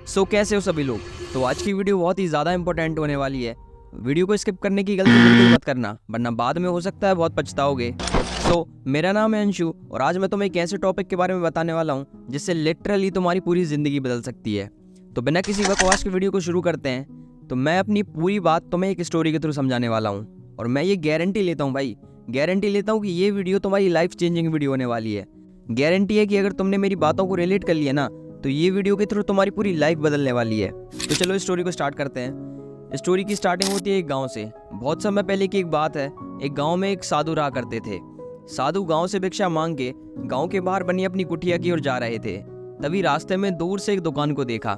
कैसे हो सभी लोग। तो आज की वीडियो बहुत ही ज़्यादा इंपॉर्टेंट होने वाली है। वीडियो को स्किप करने की गलती बिल्कुल मत करना, वरना बाद में हो सकता है बहुत पछताओगे। मेरा नाम है अंशु और आज मैं तुम्हें एक ऐसे टॉपिक के बारे में बताने वाला हूँ जिससे लिटरली तुम्हारी पूरी ज़िंदगी बदल सकती है। तो बिना किसी बकवास के वीडियो को शुरू करते हैं। तो मैं अपनी पूरी बात तुम्हें एक स्टोरी के थ्रू समझाने वाला हूँ और मैं ये गारंटी लेता हूँ भाई, गारंटी लेता हूँ कि ये वीडियो तुम्हारी लाइफ चेंजिंग वीडियो होने वाली है। गारंटी है कि अगर तुमने मेरी बातों को रिलेट कर लिया ना तो ये वीडियो के थ्रू तुम्हारी पूरी लाइफ बदलने वाली है। तो चलो स्टोरी को स्टार्ट करते हैं। स्टोरी की स्टार्टिंग होती है एक गांव से। बहुत समय पहले की एक बात है। एक गांव में एक साधु रहा करते थे। साधु गांव से भिक्षा मांग के गांव के बाहर बनी अपनी कुटिया की ओर जा रहे थे। तभी रास्ते में दूर से एक दुकान को देखा।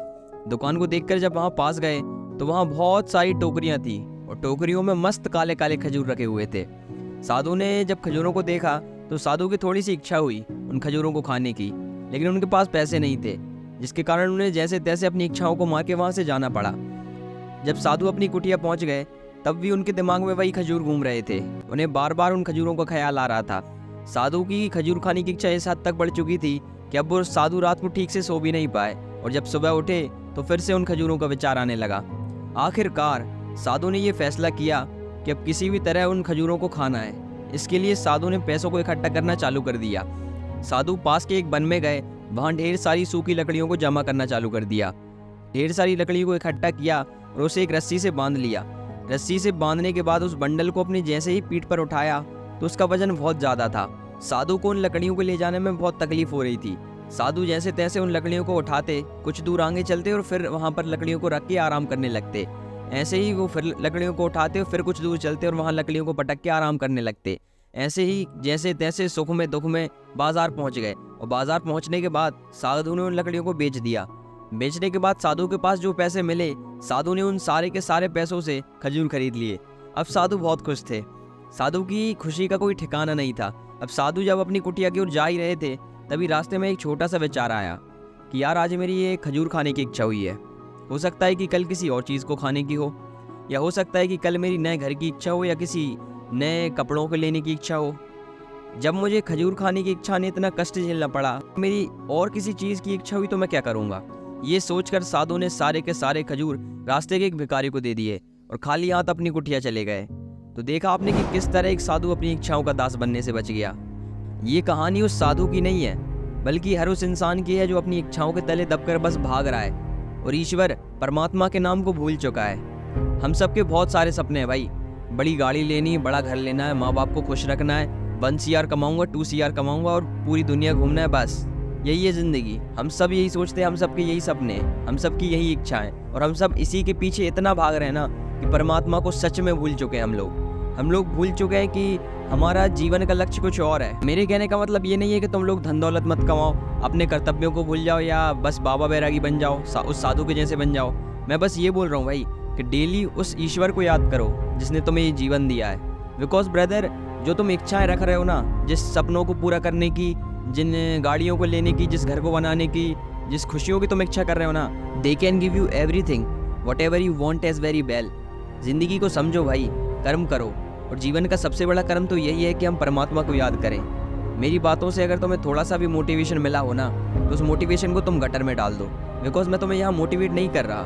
दुकान को देखकर जब वहां पास गए तो वहां बहुत सारी टोकरियां थी और टोकरियों में मस्त काले काले खजूर रखे हुए थे। साधु ने जब खजूरों को देखा तो साधु की थोड़ी सी इच्छा हुई उन खजूरों को खाने की, लेकिन उनके पास पैसे नहीं थे, जिसके कारण उन्हें जैसे तैसे अपनी इच्छाओं को मार के वहां से जाना पड़ा। जब साधु अपनी कुटिया पहुंच गए तब भी उनके दिमाग में वही खजूर घूम रहे थे। उन्हें बार बार उन खजूरों का ख्याल आ रहा था। साधु की खजूर खाने की इच्छा इस हद तक बढ़ चुकी थी कि अब वो साधु रात को ठीक से सो भी नहीं पाए और जब सुबह उठे तो फिर से उन खजूरों का विचार आने लगा। आखिरकार साधु ने यह फैसला किया कि अब किसी भी तरह उन खजूरों को खाना है। इसके लिए साधु ने पैसों को इकट्ठा करना चालू कर दिया। साधु पास के एक वन में गए, वहां ढेर सारी सूखी लकड़ियों को जमा करना चालू कर दिया। ढेर सारी लकड़ियों को इकट्ठा किया और उसे एक रस्सी से बांध लिया। रस्सी से बांधने के बाद उस बंडल को अपनी जैसे ही पीठ पर उठाया तो उसका वजन बहुत ज्यादा था। साधु को उन लकड़ियों को ले जाने में बहुत तकलीफ हो रही थी। साधु जैसे तैसे उन लकड़ियों को उठाते, कुछ दूर आगे चलते और फिर वहां पर लकड़ियों को रख के आराम करने लगते। ऐसे ही वो फिर लकड़ियों को उठाते और फिर कुछ दूर चलते और वहां लकड़ियों को पटक के आराम करने लगते। ऐसे ही जैसे तैसे सुख में दुख में बाजार पहुंच गए और बाजार पहुंचने के बाद साधु ने उन लकड़ियों को बेच दिया। बेचने के बाद साधु के पास जो पैसे मिले, साधु ने उन सारे के सारे पैसों से खजूर खरीद लिए। अब साधु बहुत खुश थे। साधु की खुशी का कोई ठिकाना नहीं था। अब साधु जब अपनी कुटिया की ओर जा ही रहे थे तभी रास्ते में एक छोटा सा विचार आया कि यार आज मेरी ये खजूर खाने की इच्छा हुई है। हो सकता है कि कल किसी और चीज़ को खाने की हो, या हो सकता है कि कल मेरी नए घर की इच्छा हो, या किसी नए कपड़ों को लेने की इच्छा हो। जब मुझे खजूर खाने की इच्छा ने इतना कष्ट झेलना पड़ा, मेरी और किसी चीज़ की इच्छा हुई तो मैं क्या करूँगा। ये सोचकर साधु ने सारे के सारे खजूर रास्ते के एक भिखारी को दे दिए और खाली हाथ अपनी कुटिया चले गए। तो देखा आपने कि किस तरह एक साधु अपनी इच्छाओं का दास बनने से बच गया। ये कहानी उस साधु की नहीं है, बल्कि हर उस इंसान की है जो अपनी इच्छाओं के तले दबकर बस भाग रहा है और ईश्वर परमात्मा के नाम को भूल चुका है। हम सबके बहुत सारे सपने हैं भाई। बड़ी गाड़ी लेनी, बड़ा घर लेना है, माँ बाप को खुश रखना है, 1 CR कमाऊंगा, 2 CR कमाऊंगा और पूरी दुनिया घूमना है, बस यही है ज़िंदगी। हम सब यही सोचते हैं, हम सबके यही सपने हैं, हम सबकी यही इच्छाएं और हम सब इसी के पीछे इतना भाग रहे हैं ना कि परमात्मा को सच में भूल चुके हैं। हम लोग भूल चुके हैं कि हमारा जीवन का लक्ष्य कुछ और है। मेरे कहने का मतलब ये नहीं है कि तुम लोग धन दौलत मत कमाओ, अपने कर्तव्यों को भूल जाओ या बस बाबा बैरागी बन जाओ, उस साधु के जैसे बन जाओ। मैं बस ये बोल रहा हूँ भाई कि डेली उस ईश्वर को याद करो जिसने तुम्हें ये जीवन दिया है। बिकॉज ब्रदर, जो तुम इच्छाएं रख रहे हो ना, जिस सपनों को पूरा करने की, जिन गाड़ियों को लेने की, जिस घर को बनाने की, जिस खुशियों की तुम इच्छा कर रहे हो ना, they can give you everything whatever you want as very well. जिंदगी को समझो भाई, कर्म करो और जीवन का सबसे बड़ा कर्म तो यही है कि हम परमात्मा को याद करें। मेरी बातों से अगर तुम्हें थोड़ा सा भी मोटिवेशन मिला हो ना तो उस मोटिवेशन को तुम गटर में डाल दो। बिकॉज मैं तुम्हें यहाँ मोटिवेट नहीं कर रहा,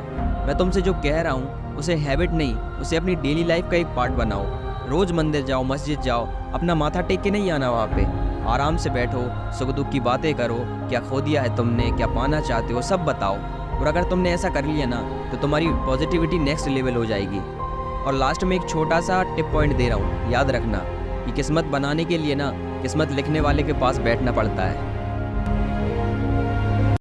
मैं तुमसे जो कह रहा हूँ उसे हैबिट नहीं, उसे अपनी डेली लाइफ का एक पार्ट बनाओ। रोज मंदिर जाओ, मस्जिद जाओ, अपना माथा टेक के नहीं आना, वहाँ पे आराम से बैठो, सुख दुख की बातें करो, क्या खो दिया है तुमने, क्या पाना चाहते हो, सब बताओ। और अगर तुमने ऐसा कर लिया ना तो तुम्हारी पॉजिटिविटी नेक्स्ट लेवल हो जाएगी। और लास्ट में एक छोटा सा टिप पॉइंट दे रहा हूँ, याद रखना कि किस्मत बनाने के लिए ना किस्मत लिखने वाले के पास बैठना पड़ता है।